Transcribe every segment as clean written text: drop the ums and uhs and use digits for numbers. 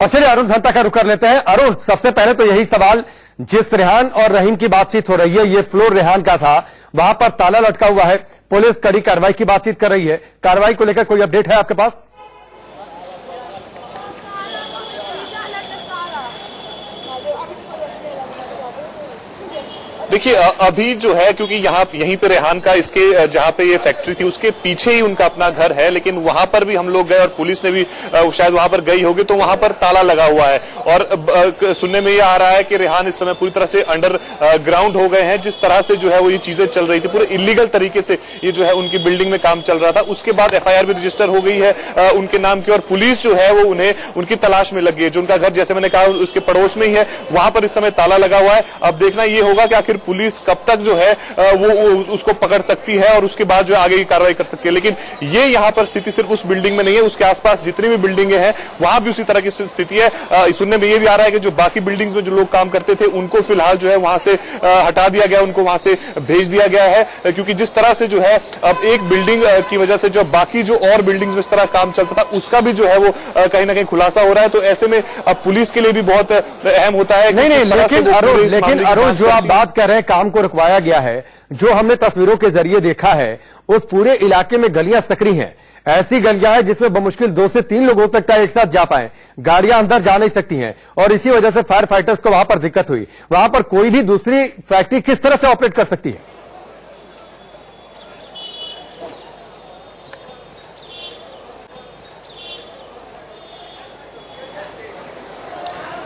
और चलिए अरुण धंता का रुख कर लेते हैं। अरुण, सबसे पहले तो यही सवाल, जिस रेहान और रहीम की बातचीत हो रही है, ये फ्लोर रेहान का था, वहां पर ताला लटका हुआ है, पुलिस कड़ी कार्रवाई की बातचीत कर रही है। कार्रवाई को लेकर कोई अपडेट है आपके पास? देखिए अभी जो है, क्योंकि यहीं पे रेहान का इसके जहां पे ये फैक्ट्री थी उसके पीछे ही उनका अपना घर है, लेकिन वहां पर भी हम लोग गए और पुलिस ने भी शायद वहां पर गई होगी, तो वहां पर ताला लगा हुआ है। और सुनने में ये आ रहा है कि रेहान इस समय पूरी तरह से अंडर ग्राउंड हो गए हैं। जिस तरह से जो है वो ये चीजें चल रही थी, पूरे इलीगल तरीके से ये जो है उनकी बिल्डिंग में काम चल रहा था। उसके बाद एफआईआर भी रजिस्टर हो गई है उनके नाम की, और पुलिस जो है वो उन्हें उनकी तलाश में लगी है। जो उनका घर, जैसे मैंने कहा, उसके पड़ोस में ही है, वहां पर इस समय ताला लगा हुआ है। अब देखना ये होगा कि आखिर पुलिस कब तक जो है वो उसको पकड़ सकती है और उसके बाद जो आगे की कार्रवाई कर सकती है। लेकिन ये यहां पर स्थिति सिर्फ उस बिल्डिंग में नहीं है, उसके आसपास जितनी भी बिल्डिंगें हैं वहां भी उसी तरह की स्थिति है। सुनने में ये भी आ रहा है कि जो बाकी बिल्डिंग्स में जो लोग काम करते थे उनको फिलहाल जो है वहां से हटा दिया गया, उनको वहां से भेज दिया गया है, क्योंकि जिस तरह से जो है अब एक बिल्डिंग की वजह से जो बाकी जो और बिल्डिंग्स में इस तरह काम चलता था उसका भी जो है वो कहीं ना कहीं खुलासा हो रहा है। तो ऐसे में अब पुलिस के लिए भी बहुत अहम होता है। नहीं, लेकिन अरुण जो आप बात कर रहे हैं, काम को रुकवाया गया है, जो हमने तस्वीरों के जरिए देखा है, उस पूरे इलाके में गलियां सकरी हैं। ऐसी गलियां हैं जिसमें बमुश्किल 2 से 3 लोग हो सकता है एक साथ जा पाए, गाड़ियां अंदर जा नहीं सकती हैं, और इसी वजह से फायर फाइटर्स को वहां पर दिक्कत हुई। वहां पर कोई भी दूसरी फैक्ट्री किस तरह से ऑपरेट कर सकती है?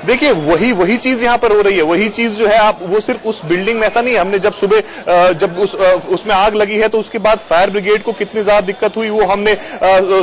देखिए वही चीज यहां पर हो रही है। वही चीज जो है, आप वो सिर्फ उस बिल्डिंग में ऐसा नहीं है। हमने जब सुबह जब उसमें आग लगी है तो उसके बाद फायर ब्रिगेड को कितनी ज्यादा दिक्कत हुई वो हमने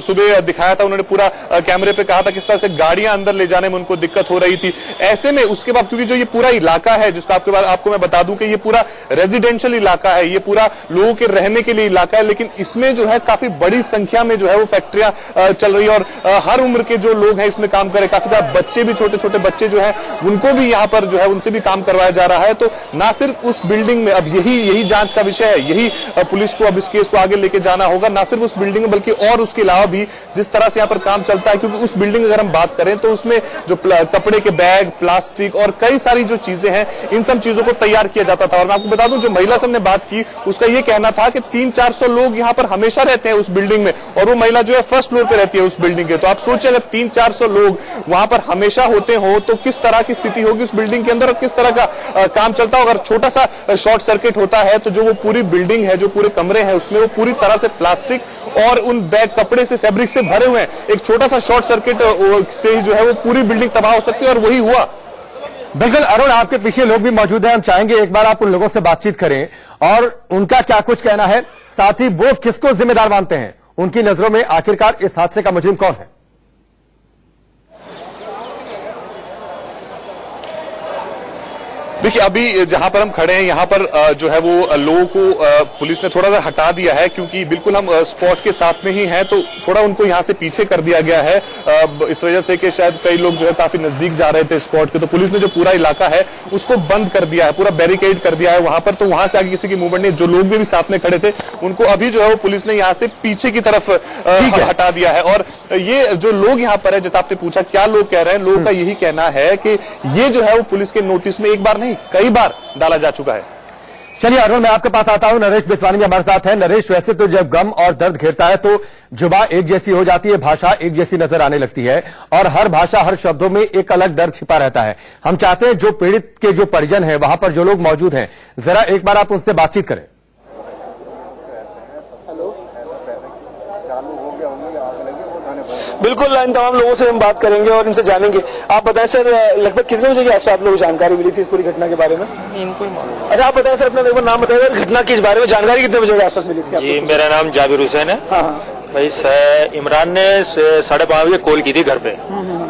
सुबह दिखाया था। उन्होंने पूरा कैमरे पे कहा था किस तरह से गाड़ियां अंदर ले जाने में उनको दिक्कत हो रही थी। ऐसे में उसके बाद, क्योंकि जो ये पूरा इलाका है, जिसका आपको मैं बता दूं कि ये पूरा रेजिडेंशियल इलाका है, ये पूरा लोगों के रहने के लिए इलाका है, लेकिन इसमें जो है काफी बड़ी संख्या में जो है वो फैक्ट्रियां चल रही है, और हर उम्र के जो लोग हैं इसमें काम कर रहे हैं। काफी ज्यादा बच्चे भी, छोटे छोटे बच्चे जो है उनको भी यहां पर जो है उनसे भी काम करवाया जा रहा है। तो ना सिर्फ उस बिल्डिंग में, अब यही जांच का विषय है, यही पुलिस को अब इस केस को आगे लेके जाना होगा, ना सिर्फ उस बिल्डिंग में बल्कि और उसके अलावा भी जिस तरह से यहां पर काम चलता है। क्योंकि उस बिल्डिंग अगर हम बात करें तो उसमें जो कपड़े के बैग, प्लास्टिक और कई सारी जो चीजें हैं, इन सब चीजों को तैयार किया जाता था। और मैं आपको बता दूं, जो महिला से हमने बात की उसका यह कहना था कि 300-400 लोग यहां पर हमेशा रहते हैं उस बिल्डिंग में, और वो महिला जो है फर्स्ट फ्लोर पर रहती है उस बिल्डिंग के। तो आप सोचिए, अगर 300-400 लोग वहां पर हमेशा होते हो तो किस तरह की स्थिति होगी उस बिल्डिंग के अंदर, और किस तरह का काम चलता होगा। अगर छोटा सा शॉर्ट सर्किट होता है तो जो वो पूरी बिल्डिंग है, जो पूरे कमरे हैं, उसमें वो पूरी तरह से प्लास्टिक और उन बैग, कपड़े से, फैब्रिक से भरे हुए हैं। एक छोटा सा शॉर्ट सर्किट से जो है वो पूरी बिल्डिंग तबाह हो सकती है, और वही हुआ। बिल्कुल अरुण, आपके पीछे लोग भी मौजूद हैं, हम चाहेंगे एक बार आप उन लोगों से बातचीत करें और उनका क्या कुछ कहना है, साथ ही वो किसको जिम्मेदार मानते हैं। उनकी नजरों में आखिरकार इस हादसे का मुजरिम कौन है? देखिए अभी जहां पर हम खड़े हैं यहां पर जो है वो लोगों को पुलिस ने थोड़ा सा हटा दिया है, क्योंकि बिल्कुल हम स्पॉट के साथ में ही हैं, तो थोड़ा उनको यहां से पीछे कर दिया गया है इस वजह से कि शायद कई लोग जो है काफी नजदीक जा रहे थे स्पॉट के। तो पुलिस ने जो पूरा इलाका है उसको बंद कर दिया है, पूरा बैरिकेड कर दिया है वहां पर, तो वहां से आगे किसी की मूवमेंट नहीं। जो लोग भी साथ में खड़े थे उनको अभी जो है वो पुलिस ने यहां से पीछे की तरफ हटा दिया है। और ये जो लोग यहां पर है, जैसे आपने पूछा क्या लोग कह रहे हैं, लोगों का यही कहना है कि ये जो है वो पुलिस के नोटिस में एक बार नहीं कई बार डाला जा चुका है। चलिए अरुण, मैं आपके पास आता हूं। नरेश बिस्वानी हमारे साथ है। नरेश, वैसे तो जब गम और दर्द घेरता है तो जुबान एक जैसी हो जाती है, भाषा एक जैसी नजर आने लगती है, और हर भाषा, हर शब्दों में एक अलग दर्द छिपा रहता है। हम चाहते हैं जो पीड़ित के जो परिजन है, वहां पर जो लोग मौजूद हैं, जरा एक बार आप उनसे बातचीत करें। बिल्कुल, इन तमाम लोगों से हम बात करेंगे और इनसे जानेंगे। आप बताएं सर, लगभग कितने बजे के आसपास आप लोगों को जानकारी मिली थी इस पूरी घटना के बारे में? इनको ही मालूम। अच्छा, आप बताएं सर, अपना एक बार नाम बताइए, घटना के बारे में जानकारी कितने बजे के आसपास मिली थी? जी, मेरा नाम जाबिर हुसैन है। हाँ हाँ। भाई इमरान ने 5:30 बजे कॉल की थी घर पे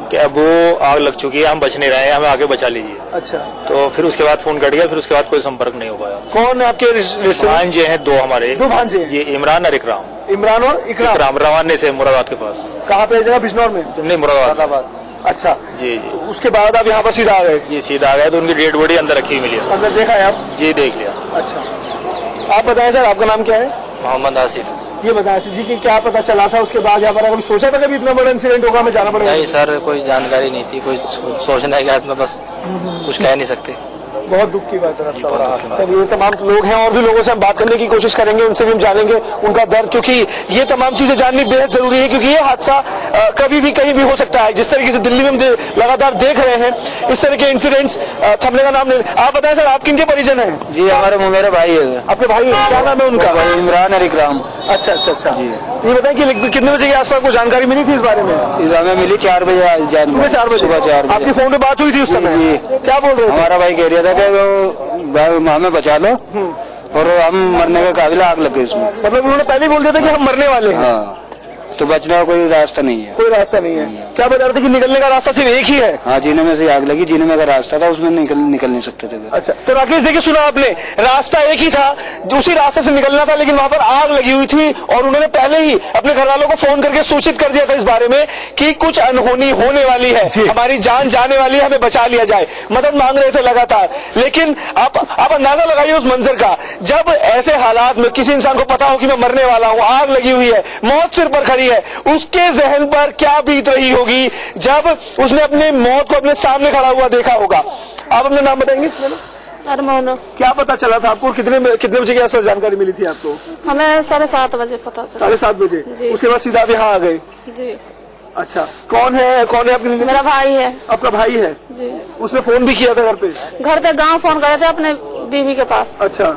कि अब वो आग लग चुकी है, हम बच नहीं रहे हैं, हमें आगे बचा लीजिए। अच्छा। तो फिर उसके बाद फोन कट गया, फिर उसके बाद कोई संपर्क नहीं हो पाया। कौन है आपके रिश्तेदार? भांजे हैं 2 हमारे। 2 भांजे? जी, इमरान और इकराम। इमरान और इकराम रवाने से मुरादाबाद के पास। कहाँ पे जगह? बिजनौर में? नहीं, मुरादाबाद। अच्छा जी जी। तो उसके बाद आप यहाँ पर सीधा आ गए? जी, सीधा आ गए तो उनकी डेड बॉडी अंदर रखी मिली। अंदर देखा है आप? जी, देख लिया। अच्छा, आप बताएं सर, आपका नाम क्या है? मोहम्मद आसिफ। ये बताया जी कि क्या पता चला था उसके बाद यहाँ पर, अगर सोचा था कभी इतना बड़ा इंसिडेंट होगा, हमें जाना पड़ेगा? नहीं सर, कोई जानकारी नहीं थी, कोई सोचने के में बस कुछ कह नहीं सकते। बहुत दुख की बात है। ये तमाम लोग हैं और भी लोगों से हम बात करने की कोशिश करेंगे, उनसे भी हम जानेंगे उनका दर्द, क्योंकि ये तमाम चीजें जाननी बेहद जरूरी है, क्योंकि ये हादसा कभी भी कहीं भी हो सकता है। जिस तरीके से दिल्ली में हम लगातार देख रहे हैं इस तरह के इंसिडेंट्स, थमने का नाम नहीं। आप बताएं सर, आप किनके परिजन हैं? जी हमारे मेरे भाई है। आपके भाई है, क्या नाम है उनका? इमरान और इकराम। अच्छा अच्छा अच्छा। ये बताएं कि कितने बजे के आसपास को जानकारी मिली थी इस बारे में? हमें मिली 4 बजे, सुबह 4 बजे। सुबह 4 बजे आपकी फोन पे बात हुई थी उस समय? क्या बोल रहे थे? हमारा भाई कह रहा था कि हमें बचा लो और हम मरने के काबिल, आग लग गई उसमें। मतलब उन्होंने पहले ही बोल दिया था कि हम मरने वाले हैं? हाँ, तो बचने का कोई रास्ता नहीं है। कोई रास्ता नहीं है। क्या बता रहे थे कि निकलने का रास्ता सिर्फ एक ही है? हाँ, जीने में से आग लगी, जीने में का रास्ता था, उसमें निकल नहीं सकते थे। अच्छा, तो राकेश देखिए, सुना आपने, रास्ता एक ही था, उसी रास्ते से निकलना था, लेकिन वहां पर आग लगी हुई थी और उन्होंने पहले ही अपने घर वालों को फोन करके सूचित कर दिया था इस बारे में कि कुछ अनहोनी होने वाली है, हमारी जान जाने वाली है, हमें बचा लिया जाए। मदद मांग रहे थे लगातार। लेकिन आप अंदाजा लगाइए उस मंजर का, जब ऐसे हालात में किसी इंसान को पता हो कि मैं मरने वाला हूं, आग लगी हुई है, मौत सिर पर खड़ी है, उसके जहन पर क्या बीत रही होगी जब उसने अपनी मौत को अपने सामने खड़ा हुआ देखा होगा। आप अपना नाम बताएंगे? अरमान। क्या पता चला था आपको? कितने बजे के आसपास जानकारी मिली थी आपको? हमें 7:30 बजे पता चला। 7:30 बजे? जी। उसके बाद सीधा आप यहाँ आ गए? जी। अच्छा, कौन है आपके? मेरा भाई है। आपका भाई है जी। उसने फोन भी किया था घर पे? घर पे गांव फोन करे थे अपने बीवी के पास। अच्छा,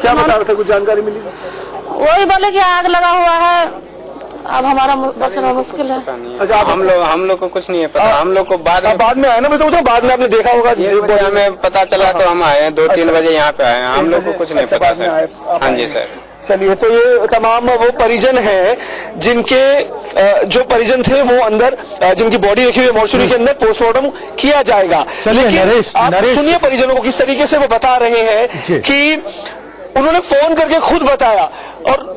क्या बता रहा था? कुछ जानकारी मिली? वही बोले कि आग लगा हुआ है, अब हमारा बचना मुश्किल है। अच्छा, हम लोग को कुछ नहीं है पता। हम लोग को बाद में आए ना, मैं तो बाद में आपने देखा होगा। हमें पता चला तो हम आए 2-3 बजे यहाँ पे आए। हम लोग को कुछ नहीं पता सर। हाँ जी सर। चलिए, तो ये तमाम वो परिजन हैं जिनके जो परिजन थे वो अंदर, जिनकी बॉडी रखी हुई है मॉर्चुरी के अंदर, पोस्टमार्टम किया जाएगा। लेकिन आप सुनिए परिजनों को किस तरीके से वो बता रहे हैं कि उन्होंने फोन करके खुद बताया। और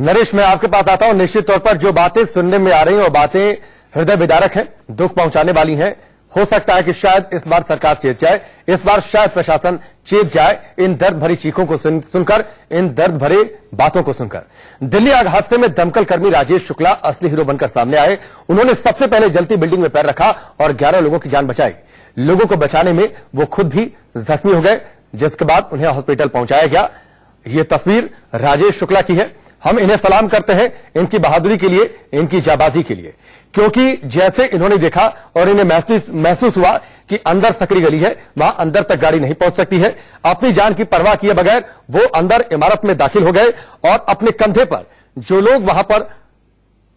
नरेश, मैं आपके पास आता हूं। निश्चित तौर पर जो बातें सुनने में आ रही हैं वो बातें हृदय विदारक हैं, दुख पहुंचाने वाली हैं। हो सकता है कि शायद इस बार सरकार चेत जाए, इस बार शायद प्रशासन चेत जाए इन दर्द भरी चीखों को सुनकर, इन दर्द भरे बातों को सुनकर। दिल्ली आग हादसे में दमकल कर्मी राजेश शुक्ला असली हीरो बनकर सामने आए। उन्होंने सबसे पहले जलती बिल्डिंग में पैर रखा और 11 लोगों की जान बचाई। लोगों को बचाने में वो खुद भी जख्मी हो गए, जिसके बाद उन्हें हॉस्पिटल पहुंचाया गया। ये तस्वीर राजेश शुक्ला की है। हम इन्हें सलाम करते हैं इनकी बहादुरी के लिए, इनकी जाबाजी के लिए, क्योंकि जैसे इन्होंने देखा और इन्हें महसूस हुआ कि अंदर सकरी गली है, वहां अंदर तक गाड़ी नहीं पहुंच सकती है, अपनी जान की परवाह किए बगैर वो अंदर इमारत में दाखिल हो गए और अपने कंधे पर जो लोग वहां पर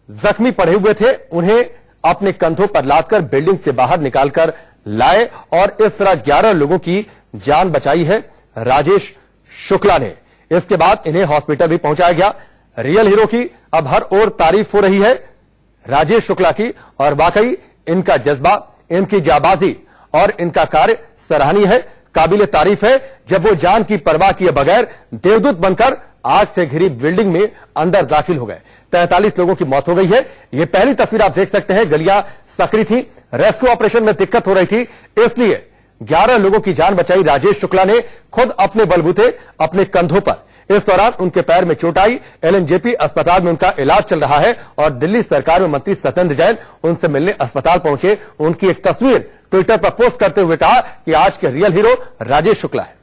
जख्मी पड़े हुए थे उन्हें अपने कंधों पर लादकर बिल्डिंग से बाहर निकालकर लाए और इस तरह 11 लोगों की जान बचाई है राजेश शुक्ला ने। इसके बाद इन्हें हॉस्पिटल भी पहुंचाया गया। रियल हीरो की अब हर ओर तारीफ हो रही है राजेश शुक्ला की, और वाकई इनका जज्बा, इनकी जाबाजी और इनका कार्य सराहनीय है, काबिले तारीफ है। जब वो जान की परवाह किए बगैर देवदूत बनकर आग से घिरी बिल्डिंग में अंदर दाखिल हो गए। 43 लोगों की मौत हो गई है। ये पहली तस्वीर आप देख सकते हैं। गलियां सकरी थी, रेस्क्यू ऑपरेशन में दिक्कत हो रही थी, इसलिए 11 लोगों की जान बचाई राजेश शुक्ला ने खुद अपने बलबूते, अपने कंधों पर। इस दौरान उनके पैर में चोट आई। LNJP अस्पताल में उनका इलाज चल रहा है और दिल्ली सरकार में मंत्री सत्येंद्र जैन उनसे मिलने अस्पताल पहुंचे। उनकी एक तस्वीर ट्विटर पर पोस्ट करते हुए कहा कि आज के रियल हीरो राजेश शुक्ला है।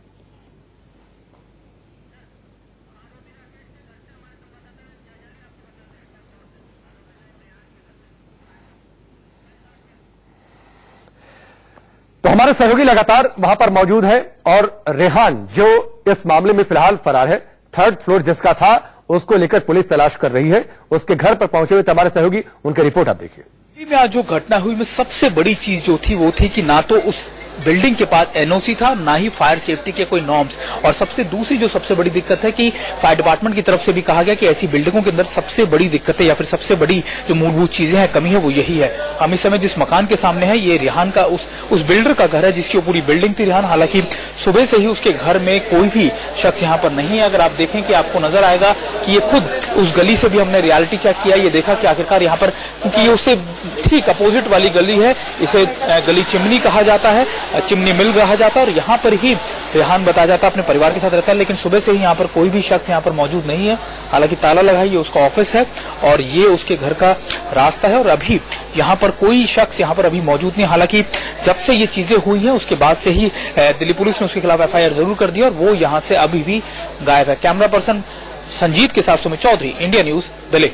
तो हमारे सहयोगी लगातार वहां पर मौजूद है और रेहान जो इस मामले में फिलहाल फरार है, 3rd फ्लोर जिसका था, उसको लेकर पुलिस तलाश कर रही है। उसके घर पर पहुंचे हुए हमारे सहयोगी, उनकी रिपोर्ट आप देखिए। में आज जो घटना हुई में सबसे बड़ी चीज जो थी वो थी कि ना तो उस बिल्डिंग के पास एनओसी था, ना ही फायर सेफ्टी के कोई नॉर्म्स, और सबसे बड़ी दिक्कत है कि फायर डिपार्टमेंट की तरफ से भी कहा गया कि ऐसी बिल्डिंगों के अंदर सबसे बड़ी दिक्कत है या फिर सबसे बड़ी जो मूलभूत चीजें हैं, कमी है, वो यही है। हम इस समय जिस मकान के सामने है, ये रेहान का उस बिल्डर का घर है जिसकी पूरी बिल्डिंग थी रेहान। हालांकि सुबह से ही उसके घर में कोई भी शख्स यहाँ पर नहीं है। अगर आप देखें कि आपको नजर आएगा कि ये खुद उस गली से भी हमने रियलिटी चेक किया, ये देखा कि आखिरकार यहाँ पर, क्योंकि ये उससे ठीक अपोजिट वाली गली है, इसे गली चिमनी कहा जाता है, चिमनी मिल रहा जाता और यहाँ पर ही रेहान बताया जाता अपने परिवार के साथ रहता है, लेकिन सुबह से ही यहाँ पर कोई भी शख्स यहाँ पर मौजूद नहीं है। हालांकि ताला लगा है, ये उसका ऑफिस है और ये उसके घर का रास्ता है और अभी यहाँ पर कोई शख्स यहाँ पर अभी मौजूद नहीं। हालांकि जब से ये चीजें हुई हैं उसके बाद से ही दिल्ली पुलिस ने उसके खिलाफ FIR जरूर कर दिया और वो यहाँ से अभी भी गायब है। कैमरा पर्सन संजीत के साथ सुमित चौधरी, इंडिया न्यूज, दिल्ली।